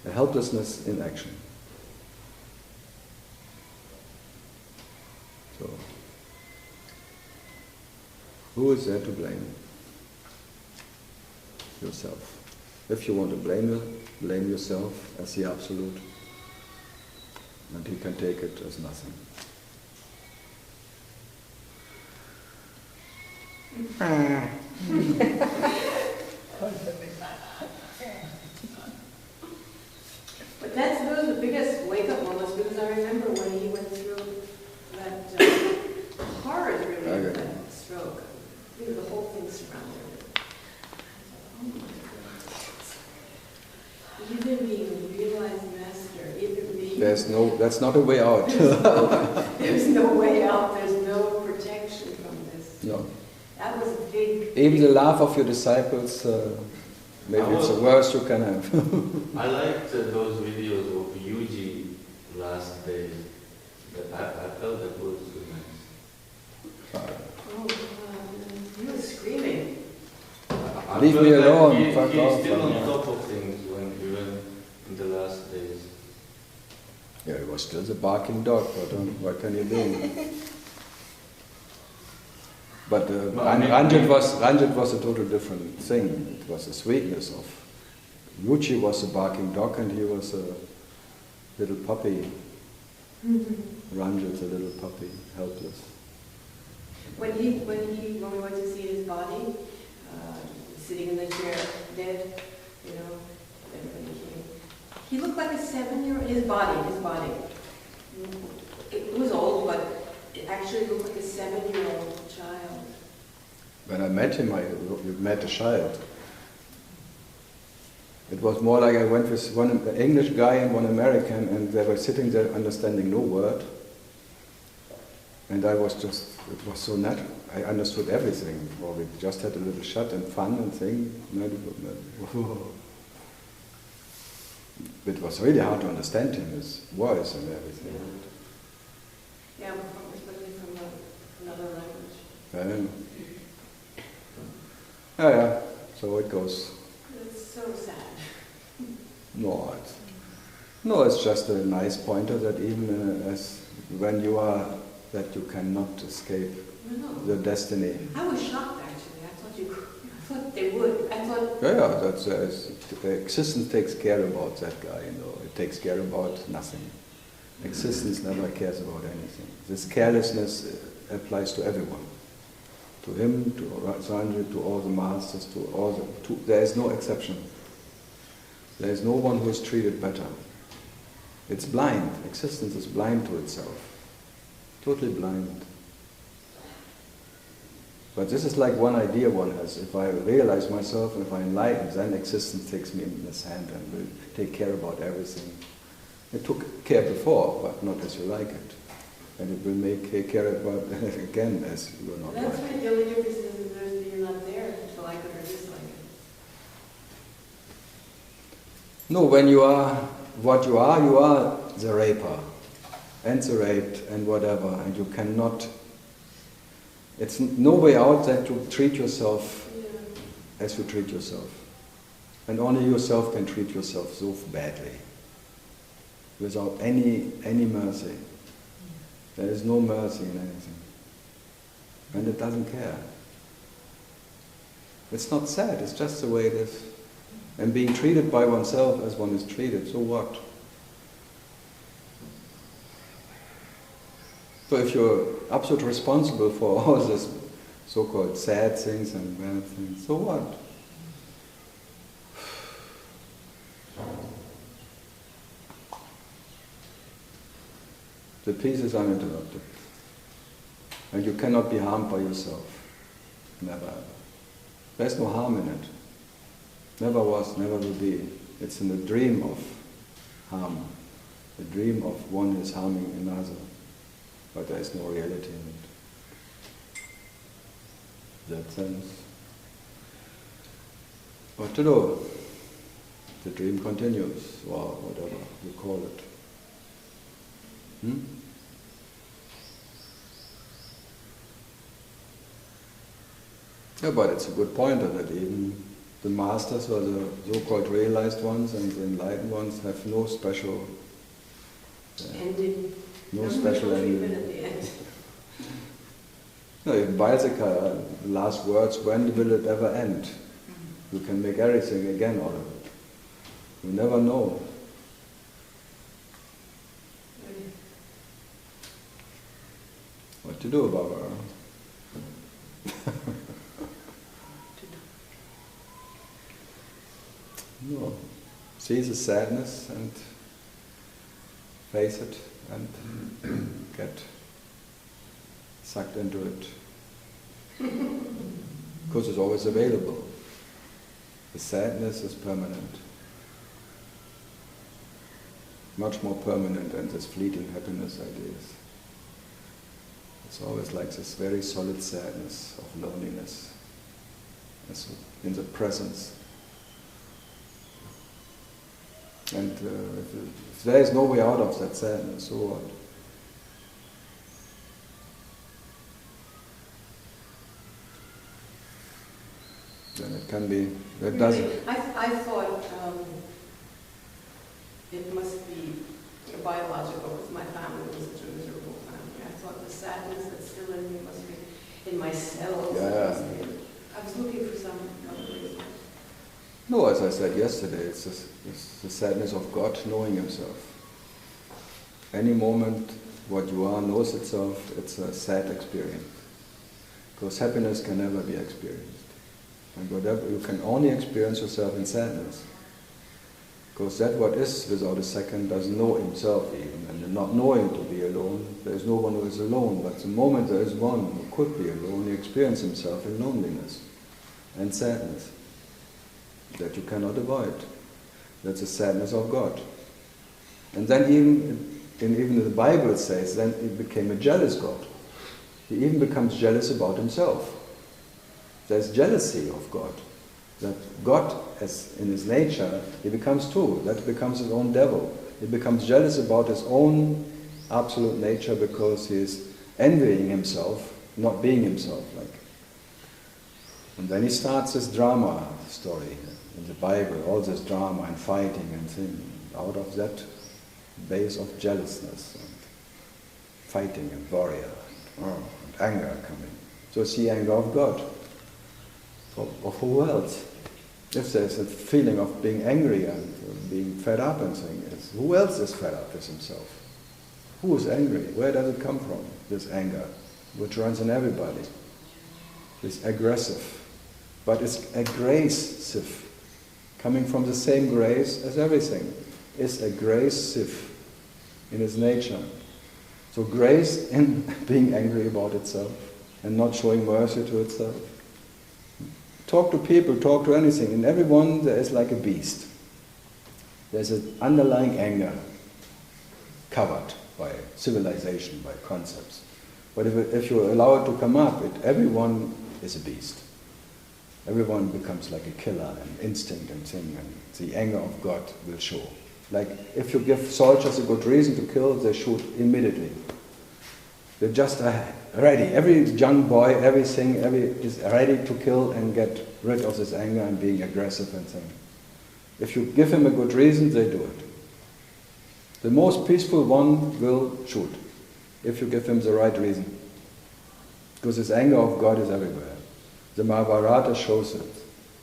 A helplessness in action. So, who is there to blame? Yourself. If you want to blame yourself as the absolute, and he can take it as nothing. But those are the biggest wake-up moments, because I remember when he went through that horror really of that stroke. You know, the whole thing surrounded it. Oh my God. Even being a realized master, even being... That's not a way out. There's no way out, there's no protection from this. No. That was a big... Even the laugh of your disciples, maybe it's the worst you can have. I liked those videos of Yuji last day. I felt that was so nice. Oh, God. He was screaming. Leave me alone, fuck he's off. still on top of things even in the last days. Yeah, he was still the barking dog, but what can you do? But Ranjit was a total different thing. It was the sweetness of... Yuji was a barking dog and he was a little puppy. Ranjit's a little puppy, helpless. When we went to see his body, sitting in the chair, dead, you know, everybody came. He looked like a 7-year-old, his body. It was old, but it actually looked like a 7-year-old child. When I met him, you met a child. It was more like I went with one English guy and one American, and they were sitting there understanding no word. And I was just, it was so natural. I understood everything. Or we just had a little chat and fun and thing. It was really hard to understand him, his voice and everything. Yeah, especially from another language. Yeah, so it goes. It's so sad. No, it's just a nice pointer that even as when you are, that you cannot escape the destiny. I was shocked actually. I thought they would. Yeah, that's existence takes care about that guy, you know. It takes care about nothing. Existence never cares about anything. This carelessness applies to everyone. To him, to Sanjay, to all the masters, there is no exception. There is no one who is treated better. It's blind. Existence is blind to itself. Totally blind. But this is like one idea one has. If I realize myself, if I enlighten, then existence takes me in its hand and will take care about everything. It took care before, but not as you like it. And it will take care about again as you are not like it. That's why the only difference is that you're not there to like it or dislike it. No, when you are what you are the raper and the raped and whatever, and you cannot, it's no way out that you treat yourself as you treat yourself. And only yourself can treat yourself so badly, without any mercy. There is no mercy in anything. And it doesn't care. It's not sad, it's just the way it is. And being treated by oneself as one is treated, so what? So if you're absolutely responsible for all these so-called sad things and bad things, so what? The peace is uninterrupted. And you cannot be harmed by yourself. Never ever. There's no harm in it. Never was, never will be. It's in the dream of harm. The dream of one is harming another. But there is no reality in it. In that sense. What to do? The dream continues, or whatever you call it. Yeah, but it's a good pointer that even the masters or the so-called realized ones and the enlightened ones have no special Ending. no special ending. ending. At the end. No, in Balsika, last words, when will it ever end? You can make everything again out of it. You never know. What to do about her? No. See the sadness and face it and get sucked into it. Because it's always available. The sadness is permanent. Much more permanent than this fleeting happiness ideas. It's always like this very solid sadness of loneliness. It's in the presence. And if there is no way out of that sadness, so what? Then it can be, it doesn't. I thought it must be biological, because my family was such a miserable family. I thought the sadness that's still in me must be in my cells. Yeah. I was looking for some other reason. No, as I said yesterday, it's the sadness of God knowing Himself. Any moment what you are knows itself, it's a sad experience. Because happiness can never be experienced. And whatever, you can only experience yourself in sadness. Because that what is without a second doesn't know himself even, and not knowing to be alone, there is no one who is alone. But the moment there is one who could be alone, he experiences himself in loneliness and sadness that you cannot avoid. That's the sadness of God. And then even the Bible says, then he became a jealous God. He even becomes jealous about himself. There's jealousy of God. That God, as in his nature, he becomes two. That becomes his own devil. He becomes jealous about his own absolute nature because he is envying himself, not being himself. And then he starts this drama story in the Bible, all this drama and fighting and things, out of that base of jealousness and fighting and warrior and anger coming. So it's the anger of God. Of who else? If there's a feeling of being angry and being fed up and things, who else is fed up with himself? Who is angry? Where does it come from, this anger, which runs in everybody? It's aggressive, but it's aggressive, coming from the same grace as everything. It's aggressive in its nature. So grace in being angry about itself and not showing mercy to itself. Talk to people, talk to anything. In everyone there is like a beast. There's an underlying anger covered by civilization, by concepts. But if you allow it to come up, everyone is a beast. Everyone becomes like a killer and instinct and thing, and the anger of God will show. Like if you give soldiers a good reason to kill, they shoot immediately. They're just ready. Every young boy, everything is ready to kill and get rid of this anger and being aggressive and thing. If you give him a good reason, they do it. The most peaceful one will shoot, if you give him the right reason. Because this anger of God is everywhere. The Mahabharata shows it.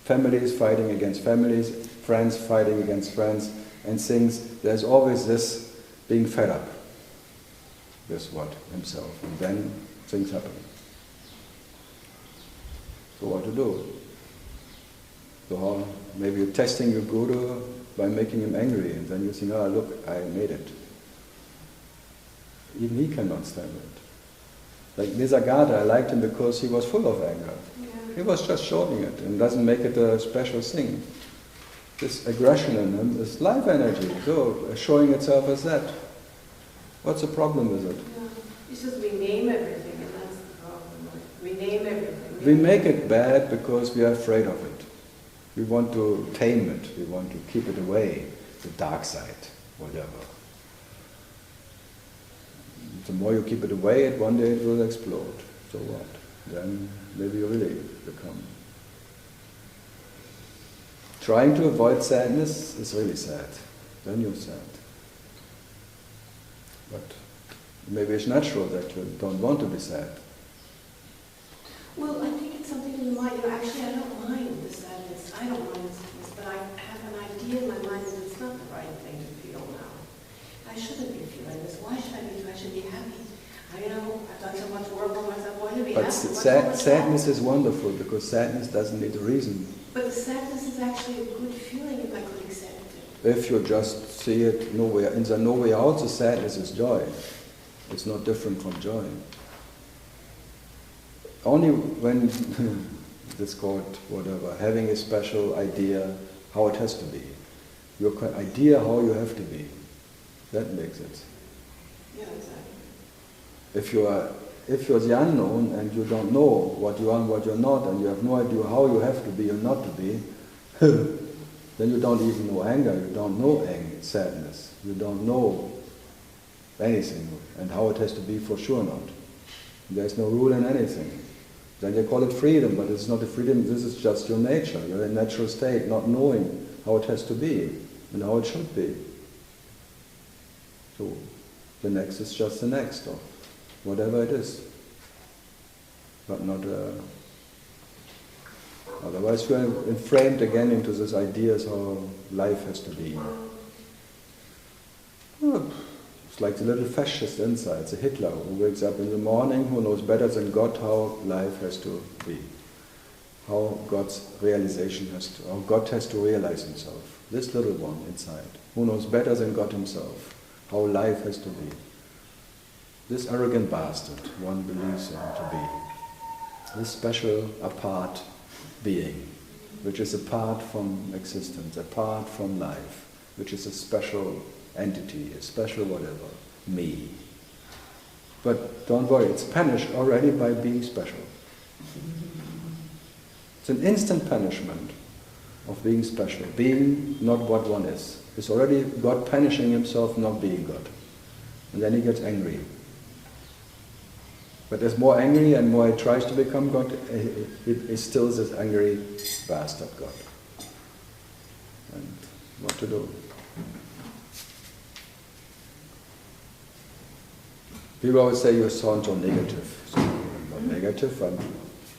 Families fighting against families, friends fighting against friends, and things. There's always this being fed up with what? Himself. And then things happen. So what to do? So maybe you're testing your guru by making him angry, and then you think, oh look, I made it. Even he cannot stand it. Like Nisargadatta, I liked him because he was full of anger. Yeah. He was just showing it and doesn't make it a special thing. This aggression in him is life energy, so showing itself as that. What's the problem with it? Yeah. It's just we name everything, and that's the problem. We name everything. We make it bad because we are afraid of it. We want to tame it. We want to keep it away, the dark side, whatever. The more you keep it away, one day it will explode. So what? Then maybe you really become trying to avoid sadness is really sad. Then you're sad. But maybe it's natural that you don't want to be sad. Well, I think it's something in the mind. Actually, I don't mind the sadness. I don't mind the sadness, but I have an idea in my mind that it's not the right thing to feel now. I shouldn't be feeling this. Why should I be? I should be happy. I've done so much work on myself. Why should I be happy? Sadness is wonderful because sadness doesn't need a reason. But the sadness is actually a good feeling if I could accept it. If you just see it nowhere, in the no way out, the sadness is joy. It's not different from joy. Only when it's called whatever, having a special idea how it has to be. Your idea how you have to be. That makes it. Yeah, exactly. If you're the unknown and you don't know what you are and what you're not, and you have no idea how you have to be or not to be, then you don't even know anger, you don't know sadness, you don't know anything, and how it has to be for sure not. There's no rule in anything. Then you call it freedom, but it's not a freedom, this is just your nature, your natural state, not knowing how it has to be and how it should be. So the next is just the next, or whatever it is. But not otherwise we're framed again into these ideas how life has to be. It's like the little fascist inside, it's a Hitler who wakes up in the morning, who knows better than God how life has to be. How God's realization how God has to realize himself. This little one inside, who knows better than God himself how life has to be. This arrogant bastard one believes him to be. This special, apart being, which is apart from existence, apart from life, which is a special entity, a special whatever, me. But don't worry, it's punished already by being special. It's an instant punishment of being special, being not what one is. It's already God punishing himself not being God. And then he gets angry. But as more angry and more he tries to become God, it is still this angry bastard God. And what to do? People always say you sound so negative. So I'm not negative.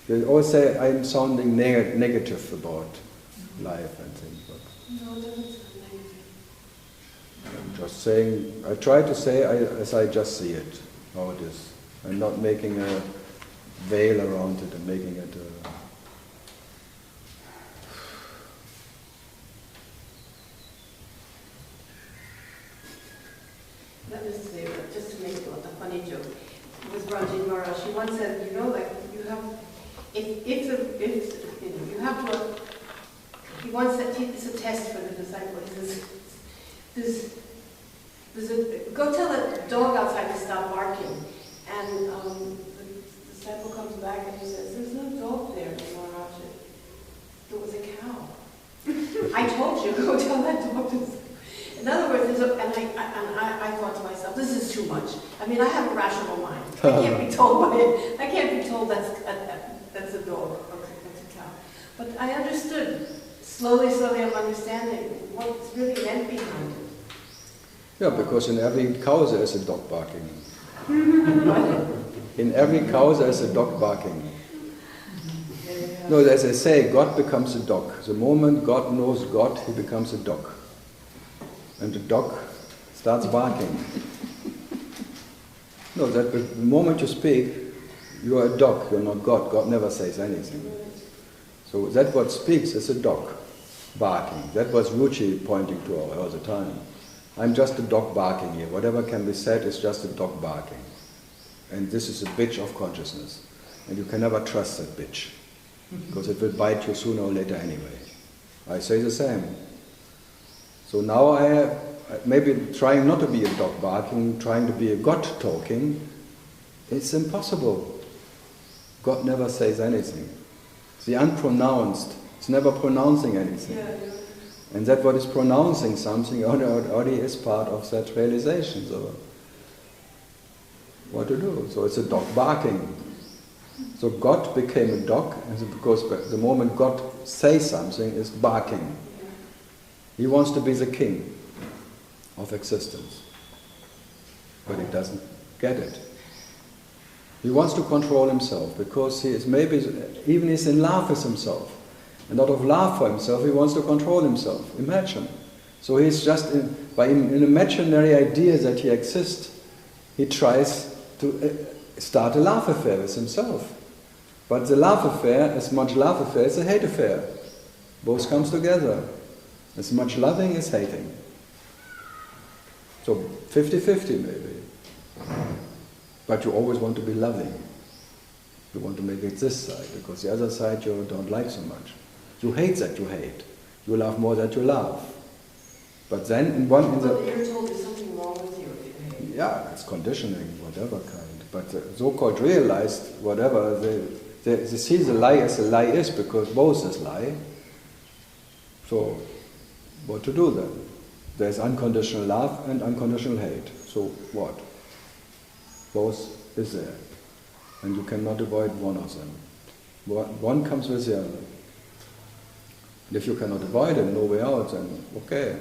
They always say I'm sounding negative about life and things. But No, it doesn't sound negative. I'm just saying, I try to say as I just see it, how it is. I'm not making a veil around it and making it Let me say, just to make a funny joke, it was Ranjit Maharaj. She once said, like you have, you have to. He once said it's a test for the disciple. He says, go tell a dog outside to stop barking, and the disciple comes back and he says, "There's no dog there, Maharaj. It was a cow." I told you, go tell that dog to. In other words, I thought to myself, this is too much. I mean, I have a rational mind. I can't be told that's a dog or that's a cow. But I understood. Slowly, I'm understanding what's really meant behind it. Yeah, because in every cow there is a dog barking. In every cow there is a dog barking. No, as I say, God becomes a dog. The moment God knows God, he becomes a dog. And the dog starts barking. No, that the moment you speak, you are a dog, you're not God. God never says anything. So that what speaks is a dog barking. That was Ruchi pointing to all the time. I'm just a dog barking here. Whatever can be said is just a dog barking. And this is a bitch of consciousness. And you can never trust that bitch. Because it will bite you sooner or later anyway. I say the same. So now I have, maybe trying not to be a dog barking, trying to be a God talking, it's impossible. God never says anything. The unpronounced, it's never pronouncing anything. And that what is pronouncing something already is part of that realization. So what to do? So it's a dog barking. So God became a dog, and because the moment God says something, is barking. He wants to be the king of existence, but he doesn't get it. He wants to control himself because he is maybe, even he's in love with himself. And out of love for himself, he wants to control himself. Imagine. So he's just, by an imaginary idea that he exists, he tries to start a love affair with himself. But the love affair, as much love affair, is a hate affair. Both comes together. As much loving as hating. So 50-50 maybe. But you always want to be loving. You want to make it this side, because the other side you don't like so much. You hate that you hate. You love more that you love. But then But you're told there's something wrong with you if you hate. yeah, it's conditioning, whatever kind. But the so-called realized, whatever, they see the lie as a lie is, because both is lie. So, what to do then? There's unconditional love and unconditional hate. So what? Both is there. And you cannot avoid one of them. One comes with the other. And if you cannot avoid it, no way out, then okay.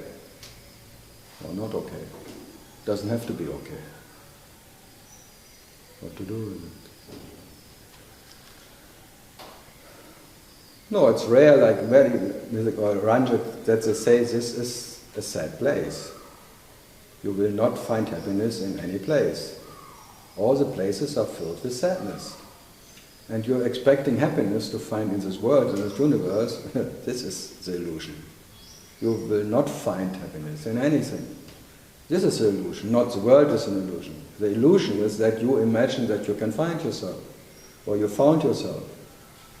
Or not okay. Doesn't have to be okay. What to do with it? No, it's rare, like very music or Ranjit, that they say this is a sad place. You will not find happiness in any place. All the places are filled with sadness. And you're expecting happiness to find in this world, in this universe, this is the illusion. You will not find happiness in anything. This is the illusion, not the world is an illusion. The illusion is that you imagine that you can find yourself, or you found yourself,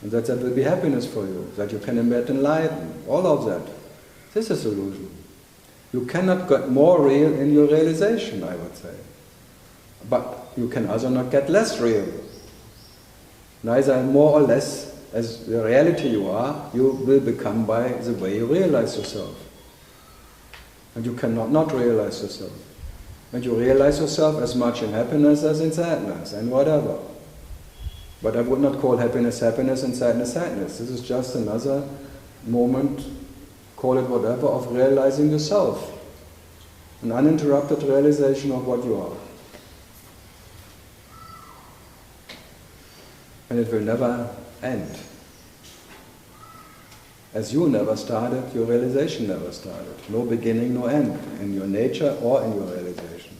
and that will be happiness for you, that you can imagine enlighten, all of that. This is illusion. You cannot get more real in your realization, I would say. But you can also not get less real. Neither more or less as the reality you are, you will become by the way you realize yourself. And you cannot not realize yourself. And you realize yourself as much in happiness as in sadness, and whatever. But I would not call happiness happiness and sadness sadness. This is just another moment, call it whatever, of realizing yourself. An uninterrupted realization of what you are. And it will never end. As you never started, your realization never started. No beginning, no end, in your nature or in your realization.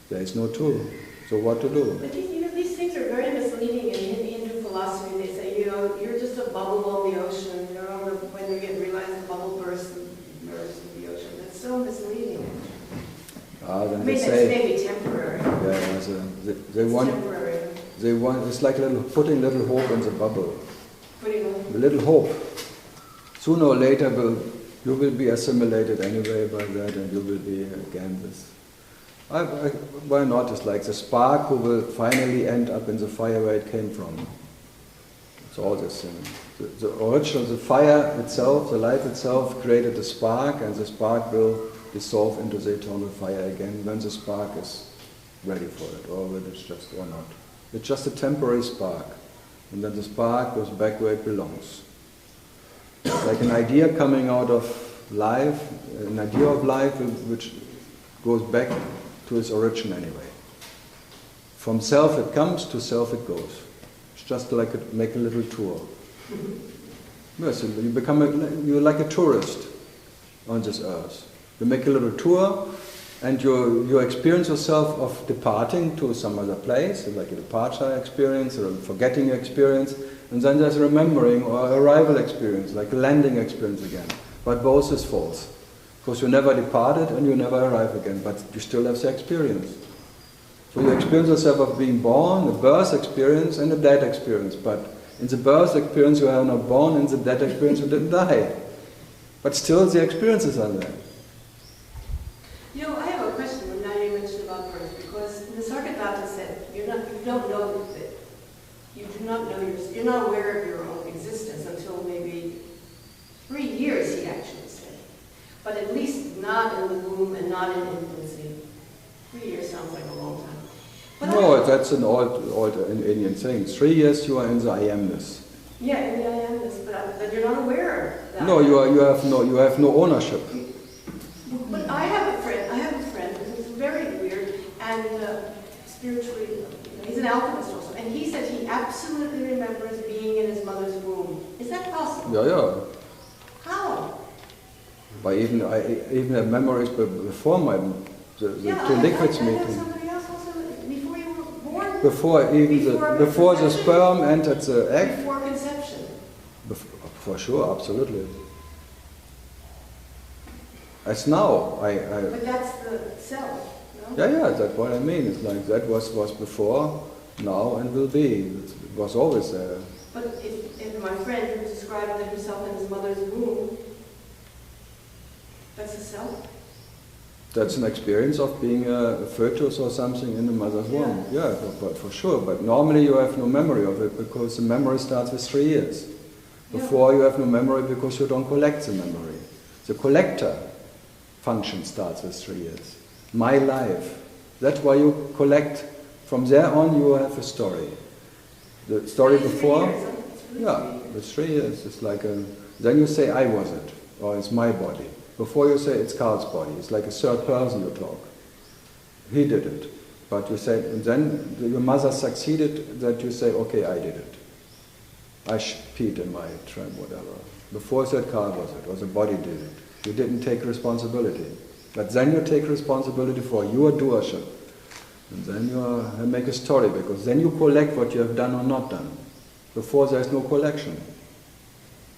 There is no two. So what to do? But these things are very misleading in Hindu philosophy. They say, you're just a bubble on the ocean. When you realize the bubble bursts in the ocean. That's so misleading. Then That's maybe temporary. Yeah, they want. Temporary. They want. It's like putting little hope in the bubble. Putting a little hope. Sooner or later, you will be assimilated anyway by that, and you will be again this. Why not? It's like the spark who will finally end up in the fire where it came from. It's all this thing. The original, the fire itself, the light itself created the spark, and the spark will dissolve into the eternal fire again when the spark is ready for it, or whether it's just or not. It's just a temporary spark, and then the spark goes back where it belongs. Like an idea coming out of life, an idea of life which goes back to its origin anyway. From self it comes, to self it goes. It's just like make a little tour. Yes, you're like a tourist on this earth. You make a little tour, and you experience yourself of departing to some other place, like a departure experience or a forgetting experience, and then there's a remembering or arrival experience, like a landing experience again. But both is false, because you never departed and you never arrive again, but you still have the experience. So you experience yourself of being born, a birth experience and a death experience, but in the birth experience you are not born, in the death experience you didn't die. But still the experiences are there. I have a question when now you mentioned about birth, because the Sargadatta said you're not aware of your own existence until maybe 3 years, he actually said. But at least not in the womb and not in infancy. 3 years sounds like a long time. But no, that's an old Indian thing. 3 years you are in the I amness. Yeah, in the I amness, but you're not aware of that. No, you have no ownership. But I have a friend who's very weird and spiritually, he's an alchemist also, and he said he absolutely remembers being in his mother's womb. Is that possible? Yeah, yeah. How? But even I even have memories before the two liquids meeting. Somebody else also, before you were born? Before the sperm entered the egg. Before conception? For sure, absolutely. As now, But that's the self, no? Yeah, that's what I mean. It's like that was before, now, and will be. It was always there. But if my friend who described himself in his mother's womb, that's a self? That's an experience of being a fetus or something in the mother's womb. Yeah, but for sure. But normally you have no memory of it because the memory starts with 3 years. Before you have no memory because you don't collect the memory. The collector function starts with 3 years. My life. That's why you collect. From there on you have a story. The story before, it's 3 years. It's like then you say I was it, or it's my body. Before you say it's Karl's body. It's like a third person you talk. He did it. But you say, and then your mother succeeded that you say, okay, I did it. I peed in my tram, whatever. Before you said Karl was it, or the body did it. You didn't take responsibility. But then you take responsibility for your doership. And then you make a story, because then you collect what you have done or not done. Before there is no collection.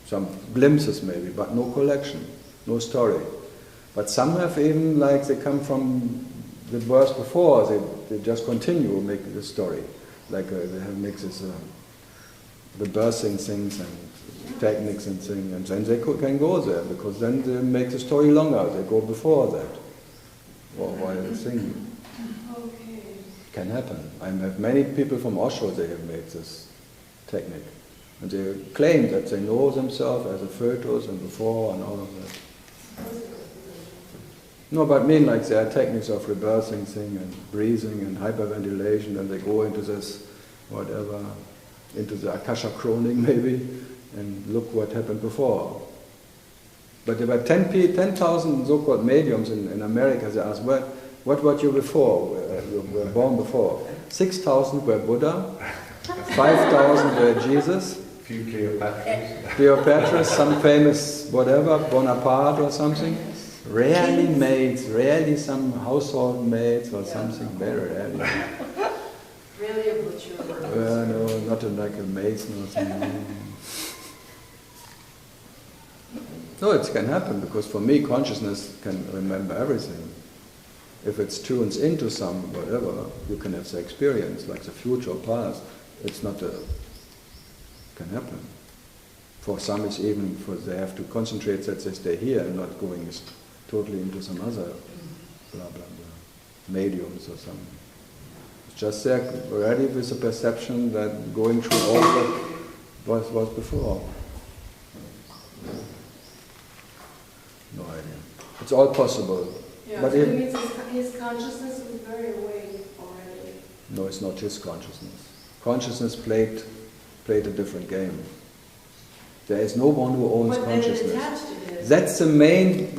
Some glimpses maybe, but no collection, no story. But some have even, like, they come from the birth before, they just continue making the story. Like they have mixes, the birthing things and techniques and things, and then they can go there, because then they make the story longer, they go before that. Or while they sing. Okay. Can happen. I have many people from Osho, they have made this technique. And they claim that they know themselves as a fetus and before and all of that. No, but I mean, like, there are techniques of rebirthing thing and breathing and hyperventilation, and they go into this, whatever, into the Akasha chroning maybe, and look what happened before. But there were 10,000 so-called mediums in America. They asked, what were you before? You were born before. 6,000 were Buddha, 5,000 were Jesus, few Cleopatras. Cleopatra, some famous whatever, Bonaparte or something. Rarely maids, rarely some household maids or something, very rarely. Really a butcher. No, not like a mason or something. No, it can happen, because for me consciousness can remember everything. If it tunes into some whatever, you can have the experience, like the future or past. It's not can happen. For some it's even, they have to concentrate that they stay here and not going totally into some other blah blah blah, mediums or something. It's just there already with the perception that going through all that was before. No idea. It's all possible. Yeah, but so it means his consciousness was very awake already. No, it's not his consciousness. Consciousness played a different game. There is no one who owns consciousness. That's the main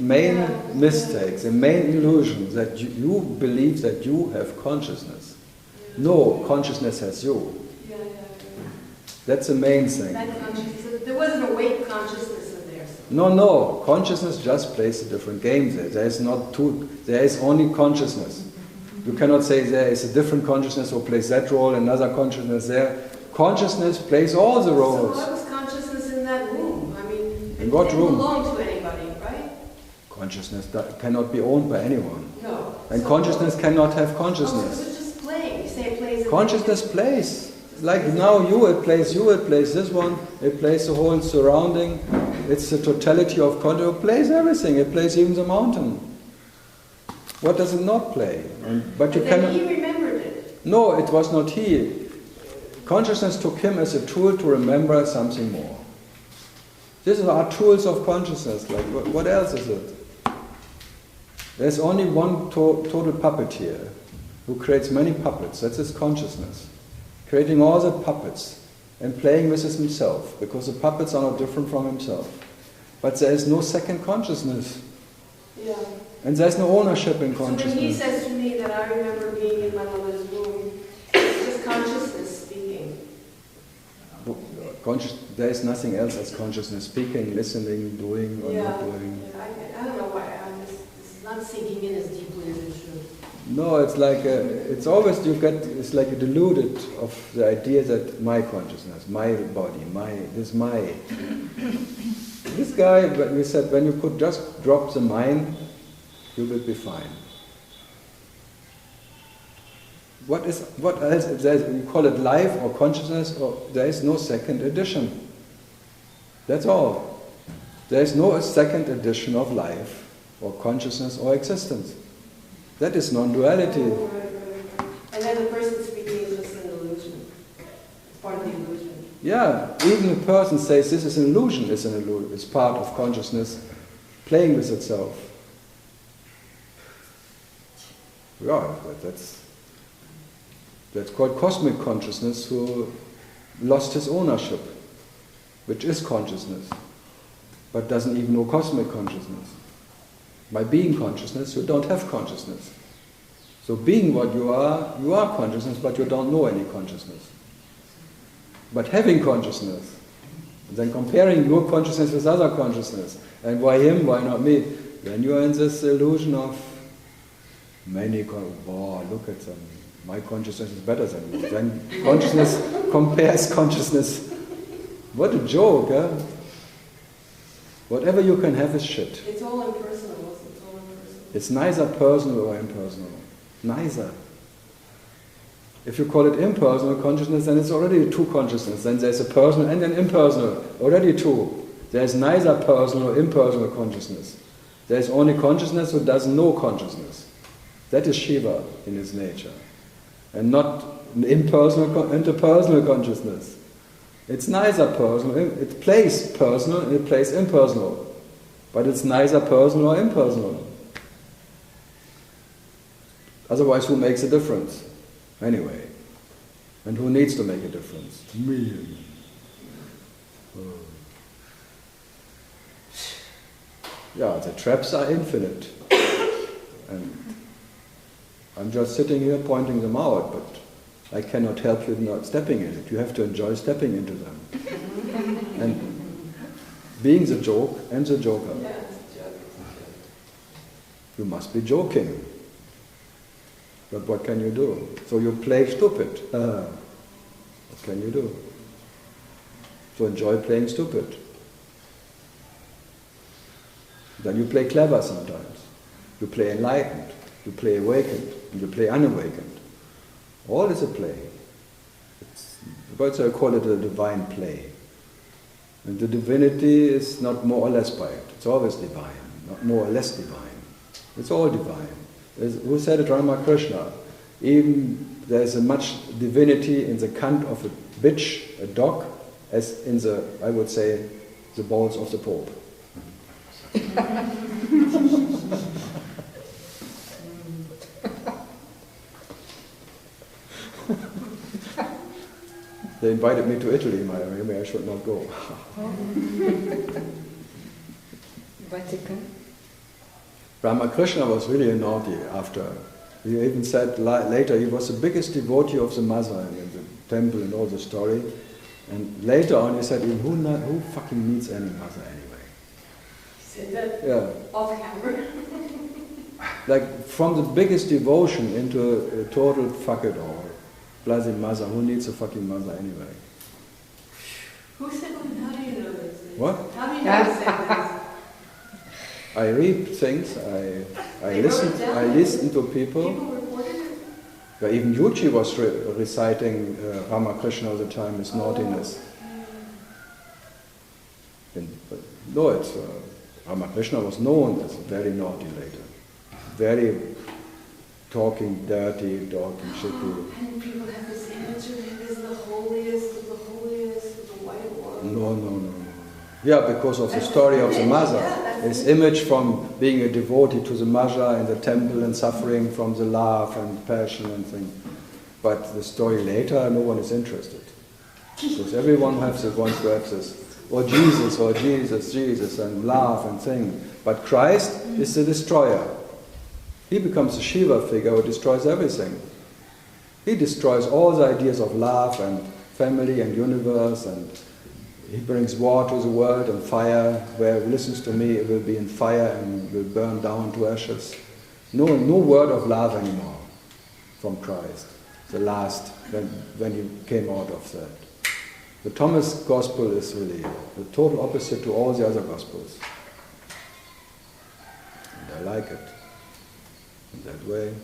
mistake, the main illusion, that you believe that you have consciousness. Yeah. No, consciousness has you. Yeah. That's the main thing. That consciousness, there wasn't awake consciousness in there. So. No, consciousness just plays a different game there. There is only consciousness. You cannot say there is a different consciousness who plays that role, another consciousness there. Consciousness plays all the roles. So what was consciousness in that room? I mean, in what room? It belonged to anybody, right? Consciousness cannot be owned by anyone. No. And consciousness cannot have consciousness. So it was just playing. You say it plays. Consciousness plays. Like now it plays this one, it plays the whole surrounding. It's the totality of consciousness. It plays everything. It plays even the mountain. What does it not play? But you cannot. He remembered it. No, it was not he. Consciousness took him as a tool to remember something more. These are our tools of consciousness. Like what else is it? There's only one total puppet here, who creates many puppets. That's his consciousness, creating all the puppets and playing with himself, because the puppets are not different from himself. But there is no second consciousness. Yeah. And there's no ownership in So when he consciousness. says to me that I remember being in my mother's womb, it's just consciousness speaking. There is nothing else as consciousness, speaking, listening, doing or not doing. I don't know why this is not sinking in as deeply as it should. No, it's like it's always it's like a deluded of the idea that my consciousness, my body, this guy. We said when you could just drop the mind, you will be fine. What else? If you call it life or consciousness, or there is no second edition. That's all. There is no second edition of life or consciousness or existence. That is non-duality. Oh, right. And then the person speaking is just an illusion. It's part of the illusion. Yeah, even a person says this is an illusion. It's part of consciousness playing with itself. Yeah, that's called cosmic consciousness, who lost his ownership, which is consciousness, but doesn't even know cosmic consciousness. By being consciousness, you don't have consciousness. So being what you are consciousness, but you don't know any consciousness. But having consciousness, then comparing your consciousness with other consciousness, and why him, why not me, then you are in this illusion of look at them. My consciousness is better than you. Then consciousness compares consciousness. What a joke, huh? Whatever you can have is shit. It's all impersonal. It's all impersonal. It's neither personal or impersonal. Neither. If you call it impersonal consciousness, then it's already two consciousness. Then there's a personal and an impersonal. Already two. There's neither personal or impersonal consciousness. There's only consciousness who doesn't know consciousness. That is Shiva in its nature. And not impersonal, interpersonal consciousness. It's neither personal. It plays personal and it plays impersonal. But it's neither personal or impersonal. Otherwise, who makes a difference? Anyway. And who needs to make a difference? Me. Yeah, the traps are infinite. And I'm just sitting here pointing them out, but I cannot help you not stepping in it. You have to enjoy stepping into them. And being the joke and the joker. Yeah, it's a joke. You must be joking. But what can you do? So you play stupid. What can you do? So enjoy playing stupid. Then you play clever sometimes. You play enlightened. You play awakened. And you play unawakened. All is a play. I call it a divine play. And the divinity is not more or less by it. It's always divine, not more or less divine. It's all divine. Who said it? Ramakrishna. Even there's as much divinity in the cunt of a bitch, a dog, as in the, I would say, the balls of the Pope. They invited me to Italy, maybe I should not go. Vatican? Ramakrishna was really naughty after. He even said later he was the biggest devotee of the mother in the temple and all the story. And later on he said, who fucking needs any mother anyway? He said that Yeah. off camera. Like from the biggest devotion into a total fuck it all. Bloody mother, who needs a fucking mother anyway? Who said that? How do you know this? What? How do you know this? I read things, I listen to people. People reported it? Yeah, even Yuji was reciting Ramakrishna all the time, his naughtiness. Ramakrishna was known as very naughty later. Very talking dirty, talking shitty. And people have this image of him as the holiest of the holiest, of the white one. No. Yeah, because of the story of the mother. His image from being a devotee to the mother in the temple and suffering from the love and passion and things. But the story later, no one is interested. Because everyone wants to have this, Jesus, Jesus, and love and thing. But Christ is the destroyer He becomes a Shiva figure who destroys everything. He destroys all the ideas of love and family and universe, and he brings war to the world and fire. Where listens to me, it will be in fire and will burn down to ashes. No word of love anymore from Christ. The last, when he came out of that. The Thomas Gospel is really the total opposite to all the other Gospels. And I like it in that way.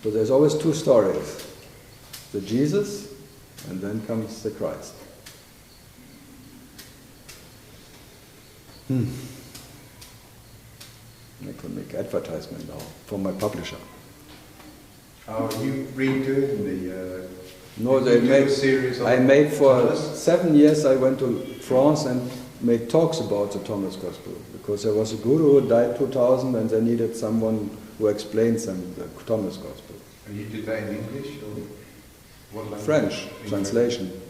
So there's always two stories. The Jesus, and then comes the Christ. I can make advertisement now for my publisher. Oh, you redoing the... No, they made. Series I made for Thomas? 7 years. I went to France and made talks about the Thomas Gospel because there was a guru who died 2000, and they needed someone who explains them the Thomas Gospel. And you did that in English or what language? French English. translation.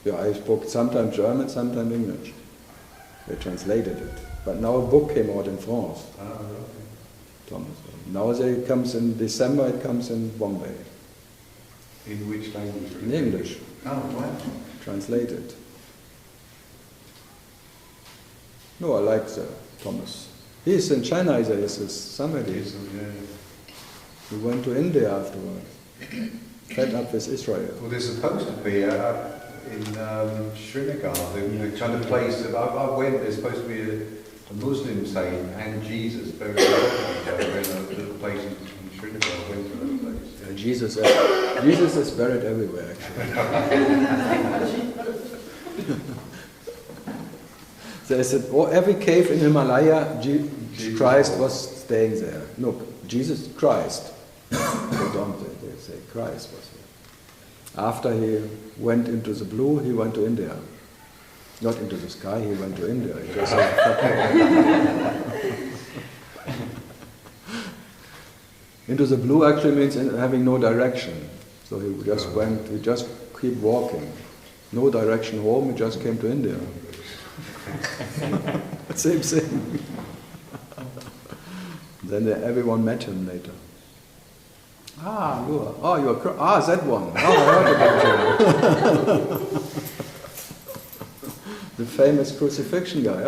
Yeah, I spoke sometimes German, sometimes English. They translated it, but now a book came out in France. Ah, okay. Thomas. Now it comes in December. It comes in Bombay. In which language? In English. Oh, wow. Translated. No, I like the Thomas. He's in China, he's somebody. He went to India afterwards. Fed up with Israel. Well, there's supposed to be in Srinagar, the kind of place that I went, there's supposed to be a Muslim saint and Jesus buried in a little place in Srinagar. I went to that place. Yeah, Jesus is buried everywhere, actually. There's every cave in Himalaya, Christ was staying there. Look, Jesus Christ. They say Christ was here. After he went into the blue, he went to India. Not into the sky, he went to India. It was into the blue actually means having no direction. So he just went, he just keep walking. No direction home, he just came to India. Same thing. Then everyone met him later. You're that one. Oh, I heard about you. The famous crucifixion guy.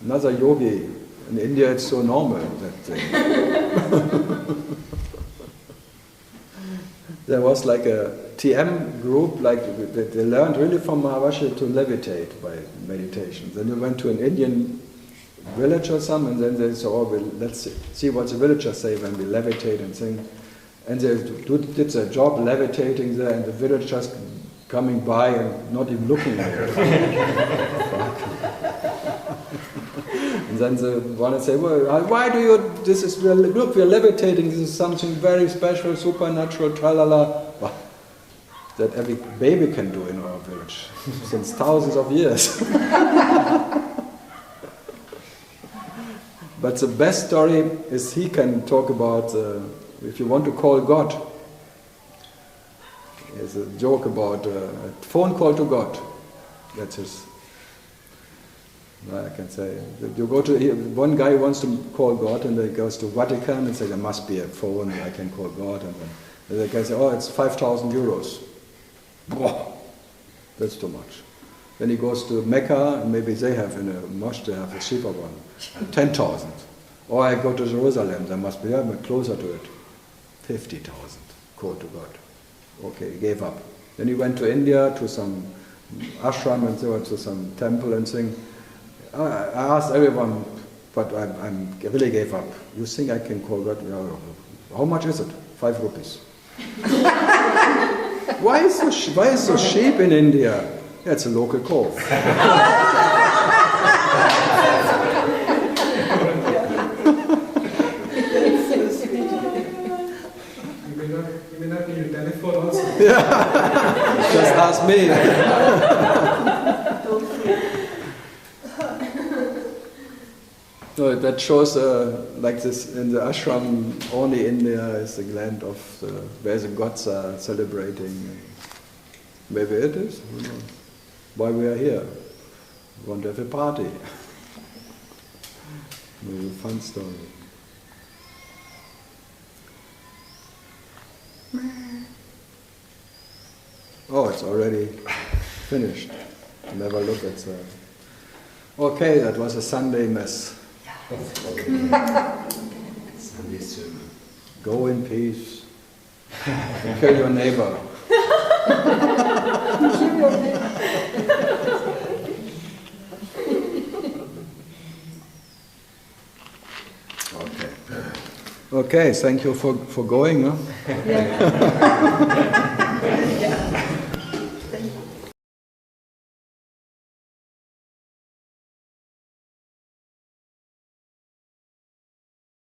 Another yogi. In India it's so normal, that thing. There was like a TM group, like they learned really from Maharashi to levitate by meditation. Then they went to an Indian village or something, and then they said, let's see what the villagers say when we levitate and sing. And they did their job levitating there, and the villagers coming by and not even looking at it. And then the one would say, well, why do you, look, we're levitating, this is something very special, supernatural, tralala. Well, that every baby can do in our village, since thousands of years. But the best story is he can talk about, if you want to call God, there's a joke about a phone call to God. That's his, I can say. You go to, one guy wants to call God, and he goes to Vatican and says, there must be a phone I can call God. And then the guy says, it's 5,000 euros. Whoa, that's too much. Then he goes to Mecca, and maybe they have in a mosque, they have a cheaper one, 10,000. Or I go to Jerusalem, there must be closer to it, 50,000, call to God. Okay, he gave up. Then he went to India, to some ashram and so on, to some temple and thing. I asked everyone, but I really gave up. You think I can call God? How much is it? 5 rupees. Why is so cheap in India? Yeah, it's a local cove. You may not need a telephone also. Yeah. Just ask me. No, that shows like this in the ashram. Only India is the land of where the gods are celebrating. Maybe it is. Who knows? Why we are here? We want to have a party. Maybe a fun story. Oh, it's already finished. Never look at the... Okay, that was a Sunday mess. Sunday sermon. Go in peace. Kill your neighbor. Okay. Okay, thank you for going. Huh? Yeah.